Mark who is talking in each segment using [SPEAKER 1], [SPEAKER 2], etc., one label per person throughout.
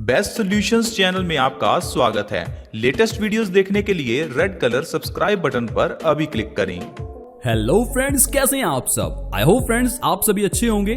[SPEAKER 1] Best solutions channel में आपका स्वागत है। लेटेस्ट वीडियोस देखने के लिए रेड कलर सब्सक्राइब बटन पर अभी क्लिक करें।
[SPEAKER 2] हेलो फ्रेंड्स, कैसे हैं आप सब? आई होप फ्रेंड्स आप सभी अच्छे होंगे।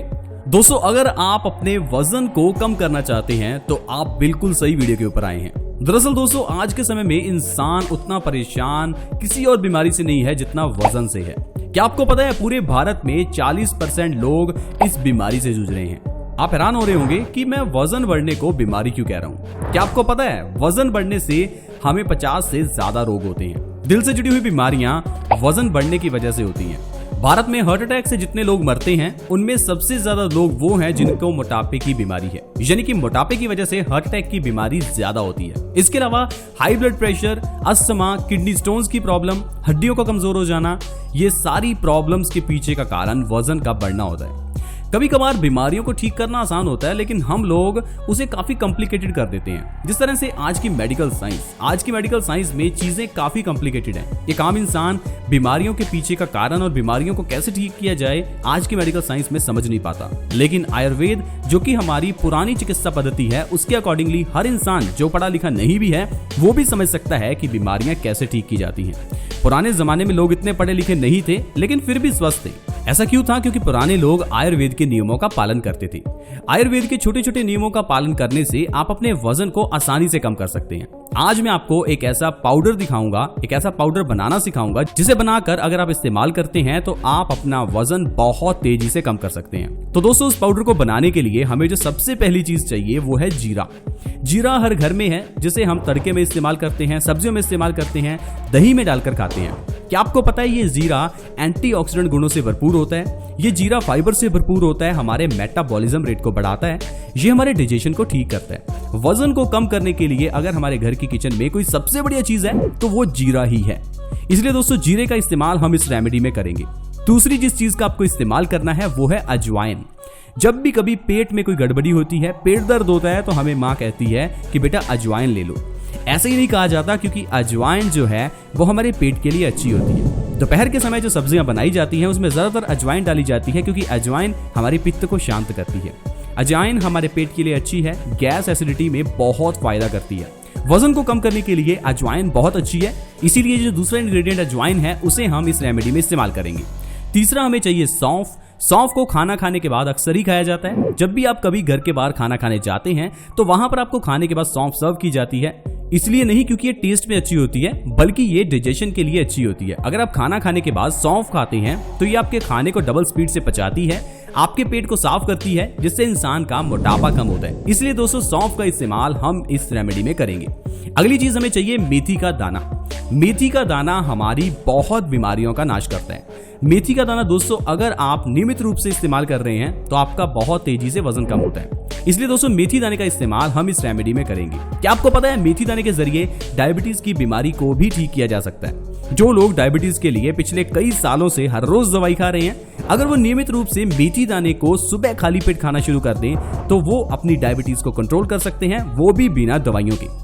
[SPEAKER 2] दोस्तों, अगर आप अपने वजन को कम करना चाहते हैं तो आप बिल्कुल सही वीडियो के ऊपर आए हैं। दरअसल दोस्तों, आज के समय में इंसान उतना परेशान किसी और बीमारी से नहीं है जितना वजन से है। क्या आपको पता है पूरे भारत में 40% लोग इस बीमारी से जूझ रहे हैं। आप हैरान हो रहे होंगे कि मैं वजन बढ़ने को बीमारी क्यों कह रहा हूँ। क्या आपको पता है वजन बढ़ने से हमें 50 से ज्यादा रोग होते हैं। दिल से जुड़ी हुई बीमारियां वजन बढ़ने की वजह से होती हैं। भारत में हार्ट अटैक से जितने लोग मरते हैं उनमें सबसे ज्यादा लोग वो हैं जिनको मोटापे की बीमारी है, यानी कि मोटापे की वजह से हार्ट अटैक की बीमारी ज्यादा होती है। इसके अलावा high blood pressure, asthma, kidney stones की प्रॉब्लम, हड्डियों का कमजोर हो जाना, ये सारी प्रॉब्लम्स के पीछे का कारण वजन का बढ़ना होता है। कभी कभार बीमारियों को ठीक करना आसान होता है, लेकिन हम लोग उसे काफी कॉम्प्लिकेटेड कर देते हैं। जिस तरह से आज की मेडिकल साइंस में चीजें काफी कॉम्प्लिकेटेड हैं। एक आम इंसान बीमारियों के पीछे का कारण और बीमारियों को कैसे ठीक किया जाए आज की मेडिकल साइंस में समझ नहीं पाता। लेकिन आयुर्वेद, जो कि हमारी पुरानी चिकित्सा पद्धति है, उसके अकॉर्डिंगली हर इंसान जो पढ़ा लिखा नहीं भी है वो भी समझ सकता है कि बीमारियां कैसे ठीक की जाती हैं। पुराने जमाने में लोग इतने पढ़े लिखे नहीं थे लेकिन फिर भी स्वस्थ थे। ऐसा क्यों था? क्योंकि पुराने लोग आयुर्वेद के नियमों का पालन करते थे। आयुर्वेद के छोटे छोटे नियमों का पालन करने से आप अपने वजन को आसानी से कम कर सकते हैं। आज मैं आपको एक ऐसा पाउडर दिखाऊंगा, एक ऐसा पाउडर बनाना सिखाऊंगा जिसे बनाकर अगर आप इस्तेमाल करते हैं तो आप अपना वजन बहुत तेजी से कम कर सकते हैं। तो दोस्तों, उस पाउडर को बनाने के लिए हमें जो सबसे पहली चीज चाहिए वो है जीरा। जीरा हर घर में है, जिसे हम तड़के में इस्तेमाल करते हैं, सब्जियों में इस्तेमाल करते हैं, दही में डालकर खाते हैं। क्या आपको पता है ये जीरा एंटीऑक्सीडेंट गुणों से भरपूर होता है। ये जीरा फाइबर से भरपूर होता है, हमारे मेटाबॉलिज्म रेट को बढ़ाता है, ये हमारे डाइजेशन को ठीक करता है। वजन को कम करने के लिए अगर हमारे घर की किचन में कोई सबसे बढ़िया चीज है तो वो जीरा ही है। इसलिए दोस्तों, जीरे का इस्तेमाल हम इस रेमेडी में करेंगे। दूसरी जिस चीज का आपको इस्तेमाल करना है वो है अजवाइन। जब भी कभी पेट में कोई गड़बड़ी होती है, पेट दर्द होता है, तो हमें माँ कहती है कि बेटा अजवाइन ले लो। ऐसे ही नहीं कहा जाता, क्योंकि अजवाइन जो है वो हमारे पेट के लिए अच्छी होती है। दोपहर के समय जो सब्जियां बनाई जाती हैं उसमें ज्यादातर अजवाइन डाली जाती है, क्योंकि अजवाइन हमारी पित्त को शांत करती है। अजवाइन हमारे पेट के लिए अच्छी है, गैस एसिडिटी में बहुत फायदा करती है। वजन को कम करने के लिए अजवाइन बहुत अच्छी है, इसीलिए जो दूसरा इंग्रेडिएंट अजवाइन है उसे हम इस रेमेडी में इस्तेमाल करेंगे। तीसरा हमें चाहिए सौंफ। सौंफ को खाना खाने के बाद अक्सर ही खाया जाता है। जब भी आप कभी घर के बाहर खाना खाने जाते हैं तो वहां पर आपको खाने के बाद सौंफ सर्व की जाती है। इसलिए नहीं क्योंकि ये टेस्ट में अच्छी होती है, बल्कि ये डाइजेशन के लिए अच्छी होती है। अगर आप खाना खाने के बाद सौंफ खाते हैं तो ये आपके खाने को डबल स्पीड से पचाती है, आपके पेट को साफ करती है, जिससे इंसान का मोटापा कम होता है। इसलिए दोस्तों, सौंफ का इस्तेमाल हम इस रेमेडी में करेंगे। अगली चीज हमें चाहिए मेथी का दाना। मेथी का दाना हमारी बहुत बीमारियों का नाश करता है। मेथी का दाना दोस्तों, अगर आप नियमित रूप से इस्तेमाल कर रहे हैं तो आपका बहुत तेजी से वजन कम होता है। इसलिए दोस्तों, मेथी दाने का इस्तेमाल हम इस रेमेडी में करेंगे। क्या आपको पता है मेथी दाने के जरिए डायबिटीज की बीमारी को भी ठीक किया जा सकता है। जो लोग डायबिटीज के लिए पिछले कई सालों से हर रोज दवाई खा रहे हैं, अगर वो नियमित रूप से मेथी दाने को सुबह खाली पेट खाना शुरू कर दें तो वो अपनी डायबिटीज को कंट्रोल कर सकते हैं, वो भी बिना दवाइयों के।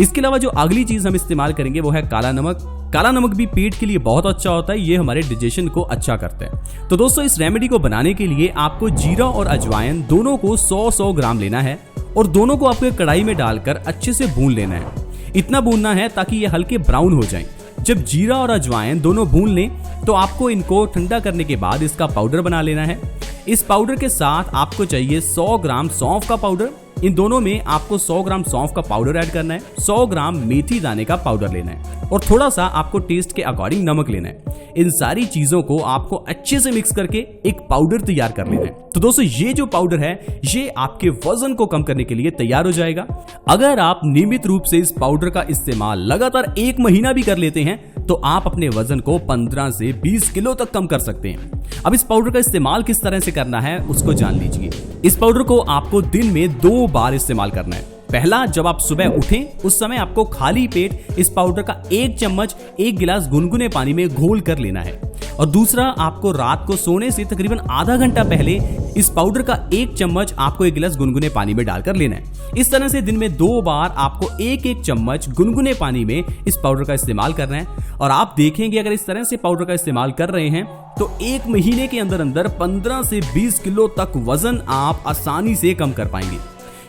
[SPEAKER 2] इसके अलावा जो अगली चीज हम इस्तेमाल करेंगे वो है काला नमक। काला नमक भी पेट के लिए बहुत अच्छा होता है, ये हमारे डाइजेशन को अच्छा करता है। तो दोस्तों, इस रेमेडी को बनाने के लिए आपको जीरा और अजवाइन दोनों को 100-100 ग्राम लेना है और दोनों को आपको कढ़ाई में डालकर अच्छे से भून लेना है। इतना भूनना है ताकि ये हल्के ब्राउन हो जाएं। जब जीरा और अजवाइन दोनों भून लें तो आपको इनको ठंडा करने के बाद इसका पाउडर बना लेना है। इस पाउडर के साथ आपको चाहिए 100 ग्राम सौंफ का पाउडर। इन दोनों में आपको 100 ग्राम सौंफ का पाउडर ऐड करना है, 100 ग्राम मेथी दाने का पाउडर लेना है और थोड़ा सा आपको टेस्ट के अकॉर्डिंग नमक लेना है। इन सारी चीजों को आपको अच्छे से मिक्स करके एक पाउडर तैयार कर लेना है। तो दोस्तों, ये जो पाउडर है ये आपके वजन को कम करने के लिए तैयार हो जाएगा। अगर आप नियमित रूप से इस पाउडर का इस्तेमाल लगातार 1 महीना भी कर लेते हैं तो आप अपने वजन को 15 से 20 किलो तक कम कर सकते हैं। अब इस पाउडर का इस्तेमाल किस तरह से करना है उसको जान लीजिए। इस पाउडर को आपको दिन में 2 बार इस्तेमाल करना है। पहला, जब आप सुबह उठें उस समय आपको खाली पेट इस पाउडर का 1 चम्मच 1 गिलास गुनगुने पानी में घोल कर लेना है। और दूसरा, आपको रात को सोने से तकरीबन आधा घंटा पहले इस पाउडर का 1 चम्मच आपको 1 गिलास गुनगुने पानी में डालकर लेना है। इस तरह से दिन में 2 बार आपको 1-1 चम्मच गुनगुने पानी में इस पाउडर का इस्तेमाल करना है। और आप देखेंगे अगर इस तरह से पाउडर का इस्तेमाल कर रहे हैं तो 1 महीने के अंदर 15 से 20 किलो तक वजन आप आसानी से कम कर पाएंगे।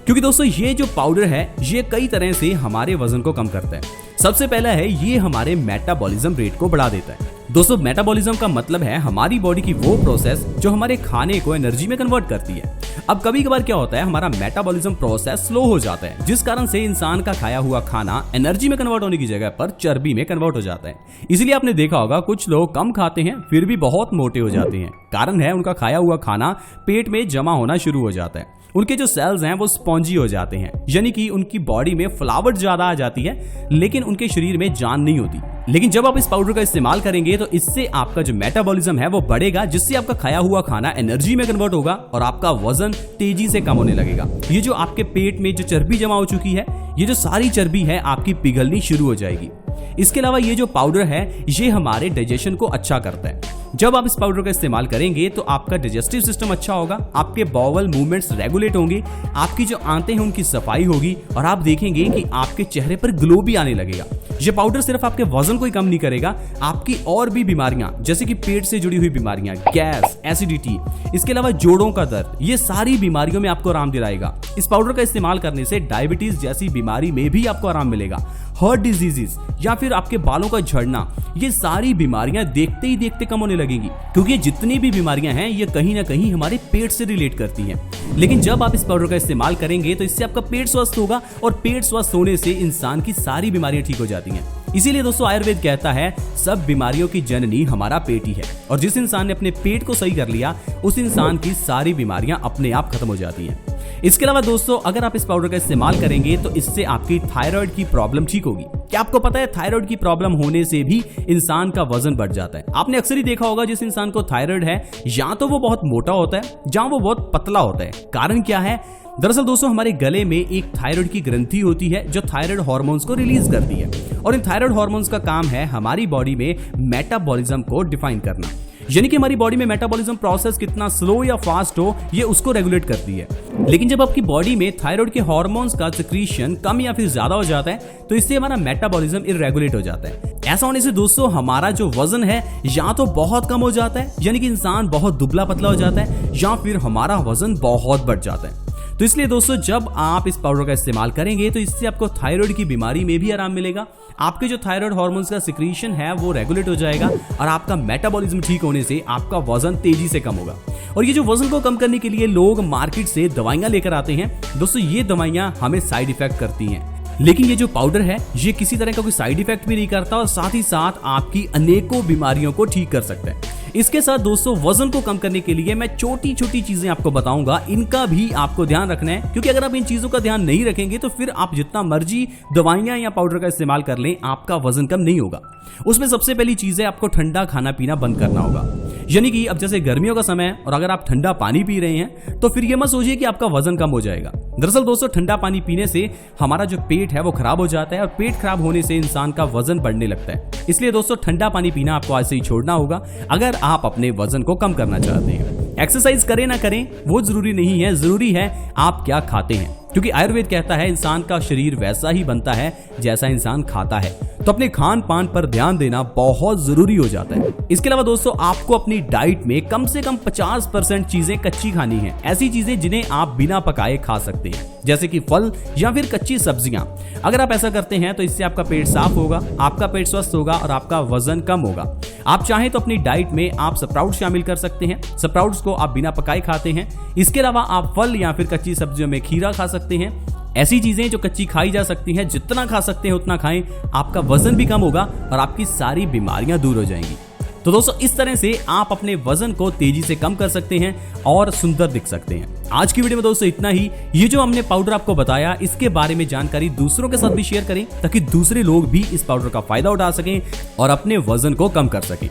[SPEAKER 2] क्योंकि दोस्तों ये जो पाउडर है ये कई तरह से हमारे वजन को कम करता है। सबसे पहला है ये हमारे मेटाबॉलिज्म रेट को बढ़ा देता है। दोस्तों मेटाबॉलिज्म का मतलब है हमारी बॉडी की वो प्रोसेस जो हमारे खाने को एनर्जी में कन्वर्ट करती है। अब कभी कभार क्या होता है हमारा मेटाबॉलिज्म प्रोसेस स्लो हो जाता है, जिस कारण से इंसान का खाया हुआ खाना एनर्जी में कन्वर्ट होने की जगह पर चर्बी में कन्वर्ट हो जाता है। इसीलिए आपने देखा होगा कुछ लोग कम खाते हैं फिर भी बहुत मोटे हो जाते हैं। कारण है उनका खाया हुआ खाना पेट में जमा होना शुरू हो जाता है। उनके जो सेल्स हैं वो स्पॉन्जी हो जाते हैं, यानी कि उनकी बॉडी में फ्लावट ज्यादा आ जाती है लेकिन उनके शरीर में जान नहीं होती। लेकिन जब आप इस पाउडर का इस्तेमाल करेंगे तो इससे आपका जो मेटाबॉलिज्म है वो बढ़ेगा, जिससे आपका खाया हुआ खाना एनर्जी में कन्वर्ट होगा और आपका वजन तेजी से कम होने लगेगा। ये जो आपके पेट में जो चर्बी जमा हो चुकी है, ये जो सारी चर्बी है आपकी पिघलनी शुरू हो जाएगी। इसके अलावा ये जो पाउडर है ये हमारे डाइजेशन को अच्छा करता है। जब आप इस पाउडर का इस्तेमाल करेंगे तो आपका डाइजेस्टिव सिस्टम अच्छा होगा, आपके बाउल मूवमेंट्स रेगुलेट होंगे, आपकी जो आंतें हैं उनकी सफाई होगी और आप देखेंगे कि आपके चेहरे पर ग्लो भी आने लगेगा। ये पाउडर सिर्फ आपके वजन को ही कम नहीं करेगा, आपकी और भी बीमारियां जैसे कि पेट से जुड़ी हुई बीमारियां, गैस, एसिडिटी, इसके अलावा जोड़ों का दर्द, ये सारी बीमारियों में आपको आराम दिलाएगा। इस पाउडर का इस्तेमाल करने से डायबिटीज जैसी बीमारी में भी आपको आराम मिलेगा। हार्ट डिजीजेस या फिर आपके बालों का झड़ना, ये सारी बीमारियां देखते ही देखते कम होने लगेंगी, क्योंकि जितनी भी बीमारियां हैं ये कहीं ना कहीं हमारे पेट से रिलेट करती हैं। लेकिन जब आप इस पाउडर का इस्तेमाल करेंगे तो इससे आपका पेट स्वस्थ होगा और पेट स्वस्थ होने से इंसान की सारी बीमारियां ठीक हो जाती हैं। इसीलिए दोस्तों आयुर्वेद कहता है सब बीमारियों की जननी हमारा पेट ही है, और जिस इंसान ने अपने पेट को सही कर लिया उस इंसान की सारी बीमारियां अपने आप खत्म हो जाती हैं। इसके अलावा दोस्तों अगर आप इस पाउडर का इस्तेमाल करेंगे तो इससे आपकी थायराइड की प्रॉब्लम ठीक होगी। क्या आपको पता है थायराइड की प्रॉब्लम होने से भी इंसान का वजन बढ़ जाता है। आपने अक्सर ही देखा होगा जिस इंसान को थायराइड है या तो वो बहुत मोटा होता है या वो बहुत पतला होता है। कारण क्या है? दरअसल दोस्तों हमारे गले में एक थायराइड की ग्रंथि होती है जो थायराइड हार्मोन्स को रिलीज करती है, और इन थायराइड हार्मोन्स का काम है हमारी बॉडी में मेटाबॉलिज्म को डिफाइन करना, यानी कि हमारी बॉडी में मेटाबॉलिज्म प्रोसेस कितना स्लो या फास्ट हो ये उसको रेगुलेट करती है। लेकिन जब आपकी बॉडी में थायराइड के हार्मोन्स का सिक्रीशन कम या फिर ज्यादा हो जाता है तो इससे हमारा मेटाबॉलिज्म इरेगुलेट हो जाता है। ऐसा होने से दोस्तों हमारा जो वजन है या तो बहुत कम हो जाता है, यानी कि इंसान बहुत दुबला पतला हो जाता है, या फिर हमारा वजन बहुत बढ़ जाता है। तो इसलिए दोस्तों जब आप इस पाउडर का इस्तेमाल करेंगे तो इससे आपको थायराइड की बीमारी में भी आराम मिलेगा, आपके जो थायराइड हार्मोन्स का सिक्रीशन है वो रेगुलेट हो जाएगा और आपका मेटाबॉलिज्म ठीक होने से आपका वजन तेजी से कम होगा। और ये जो वजन को कम करने के लिए लोग मार्केट से दवाइयां लेकर आते हैं, दोस्तों ये दवाइयां हमें साइड इफेक्ट करती हैं, लेकिन ये जो पाउडर है ये किसी तरह का कोई साइड इफेक्ट भी नहीं करता और साथ ही साथ आपकी अनेकों बीमारियों को ठीक कर सकता है। इसके साथ दोस्तों वजन को कम करने के लिए मैं छोटी छोटी चीजें आपको बताऊंगा, इनका भी आपको ध्यान रखना है, क्योंकि अगर आप इन चीजों का ध्यान नहीं रखेंगे तो फिर आप जितना मर्जी दवाइयां या पाउडर का इस्तेमाल कर लें आपका वजन कम नहीं होगा। उसमें सबसे पहली चीज है आपको ठंडा खाना पीना बंद करना होगा, यानी कि अब जैसे गर्मियों का समय है और अगर आप ठंडा पानी पी रहे हैं तो फिर ये मत सोचिए कि आपका वजन कम हो जाएगा। दरअसल दोस्तों ठंडा पानी पीने से हमारा जो पेट है वो खराब हो जाता है और पेट खराब होने से इंसान का वजन बढ़ने लगता है। इसलिए दोस्तों ठंडा पानी पीना आपको आज से ही छोड़ना होगा अगर आप अपने वजन को कम करना चाहते हैं। एक्सरसाइज करें ना करें वो जरूरी नहीं है, जरूरी है आप क्या खाते हैं, क्योंकि आयुर्वेद कहता है इंसान का शरीर वैसा ही बनता है जैसा इंसान खाता है। तो अपने खान पान पर ध्यान देना बहुत जरूरी हो जाता है। इसके अलावा दोस्तों आपको अपनी डाइट में कम से कम 50% चीजें कच्ची खानी है, ऐसी चीजें जिन्हें आप बिना पकाए खा सकते हैं, जैसे कि फल या फिर कच्ची सब्जियां। अगर आप ऐसा करते हैं तो इससे आपका पेट साफ होगा, आपका पेट स्वस्थ होगा और आपका वजन कम होगा। आप चाहें तो अपनी डाइट में आप स्प्राउट शामिल कर सकते हैं, स्प्राउट्स को आप बिना पकाए खाते हैं। इसके अलावा आप फल या फिर कच्ची सब्जियों में खीरा खा सकते हैं। ऐसी चीजें जो कच्ची खाई जा सकती हैं, जितना खा सकते हैं उतना खाएं, आपका वजन भी कम होगा और आपकी सारी बीमारियां दूर हो जाएंगी। तो दोस्तों इस तरह से आप अपने वजन को तेजी से कम कर सकते हैं और सुंदर दिख सकते हैं। आज की वीडियो में दोस्तों इतना ही। ये जो हमने पाउडर आपको बताया इसके बारे में जानकारी दूसरों के साथ भी शेयर करें ताकि दूसरे लोग भी इस पाउडर का फायदा उठा सकें और अपने वजन को कम कर सकें।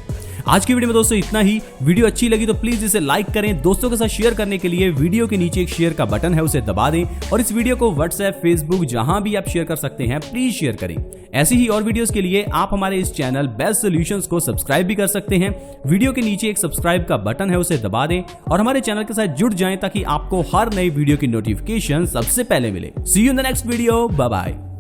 [SPEAKER 2] आज की वीडियो में दोस्तों इतना ही। वीडियो अच्छी लगी तो प्लीज इसे लाइक करें। दोस्तों के साथ शेयर करने के लिए वीडियो के नीचे एक शेयर का बटन है उसे दबा दें और इस वीडियो को व्हाट्सएप, फेसबुक जहां भी आप शेयर कर सकते हैं प्लीज शेयर करें। ऐसी ही और वीडियोस के लिए आप हमारे इस चैनल बेस्ट सॉल्यूशंस को सब्सक्राइब भी कर सकते हैं। वीडियो के नीचे एक सब्सक्राइब का बटन है उसे दबा दें और हमारे चैनल के साथ जुड़ जाएं ताकि आपको हर नई वीडियो की नोटिफिकेशन सबसे पहले मिले। See you in the next video. Bye bye.